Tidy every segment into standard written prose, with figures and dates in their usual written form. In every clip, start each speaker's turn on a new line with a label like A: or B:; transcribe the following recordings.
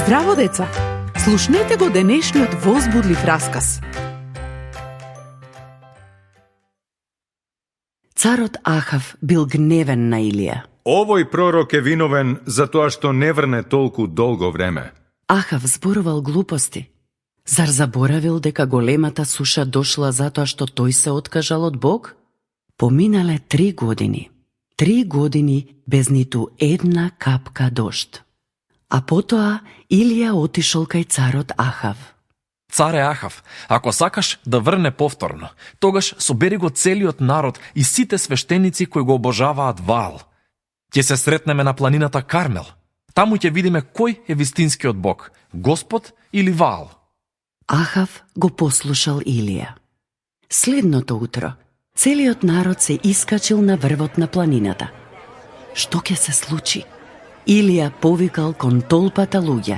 A: Здраво, деца! Слушнете го денешниот возбудлив расказ.
B: Царот Ахав бил гневен на Илија.
C: Овој пророк е виновен за тоа што не врне толку долго време.
B: Ахав зборувал глупости. Зар заборавил дека големата суша дошла затоа што тој се откажал од Бог? Поминале 3 години. 3 години без ниту една капка дожд. А потоа Илија отишол кај царот Ахав.
D: Царе Ахав, ако сакаш да врне повторно, тогаш собери го целиот народ и сите свештеници кои го обожаваат Ваал. Ќе се сретнеме на планината Кармел. Таму ќе видиме кој е вистинскиот Бог, Господ или Ваал.
B: Ахав го послушал Илија. Следното утро, целиот народ се искачил на врвот на планината. Што ќе се случи? Илија повикал кон толпата луѓе.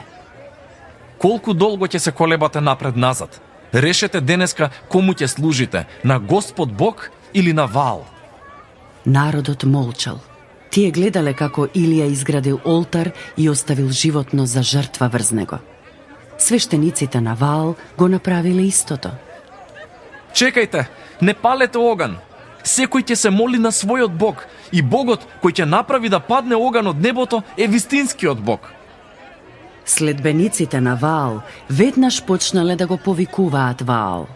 D: Колку долго ќе се колебате напред-назад? Решете денеска кому ќе служите, на Господ Бог или на Ваал?
B: Народот молчал. Тие гледале како Илија изградил олтар и оставил животно за жртва врз него. Свештениците на Ваал го направиле истото.
D: Чекајте, не палете оган. Секој ќе се моли на својот Бог и Богот кој ќе направи да падне оган од небото е вистинскиот Бог.
B: Следбениците на Ваал веднаш почнале да го повикуваат Ваал.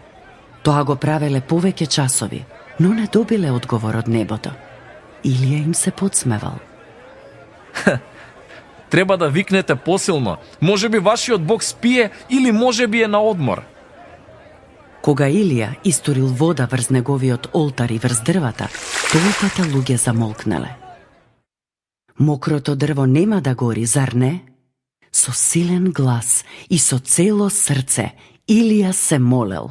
B: Тоа го правеле повеќе часови, но не добиле одговор од небото. Илија им се подсмевал.
D: Треба да викнете посилно. Можеби вашиот Бог спие или можеби е на одмор.
B: Кога Илија историл вода врз неговиот олтар и врз дрвата, толпата луѓе замолкнале. Мокрото дрво нема да гори, зар не? Со силен глас и со цело срце Илија се молел.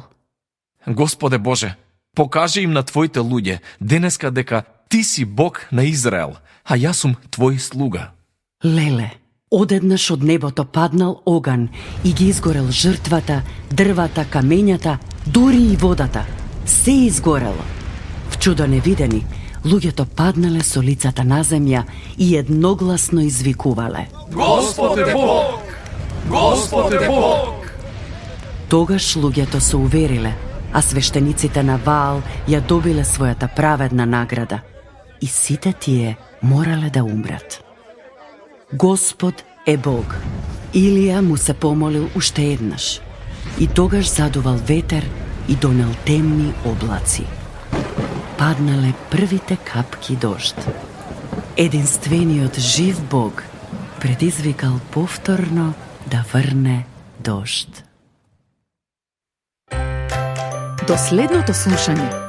D: Господе Боже, покажи им на Твоите луѓе денеска дека Ти си Бог на Израел, а јас сум Твој слуга.
B: Леле, одеднаш од небото паднал оган и ги изгорел жртвата, дрвата, камењата, дури и водата. Се изгорело. В чудо невидени, луѓето паднале со лицата на земја и едногласно извикувале:
D: Господ е Бог! Господ е Бог!
B: Тогаш луѓето се увериле, а свештениците на Ваал ја добиле својата праведна награда. И сите тие морале да умрат. Господ е Бог. Илија му се помолил уште еднаш. И тогаш задувал ветер и донел темни облаци. Паднале првите капки дожд. Единствениот жив Бог предизвикал повторно да врне дожд.
A: До следното слушање.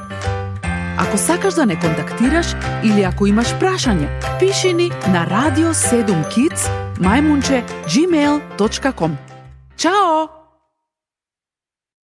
A: Ако сакаш да не контактираш или ако имаш прашање, пиши ни на radio7kids@gmail.com. Чао!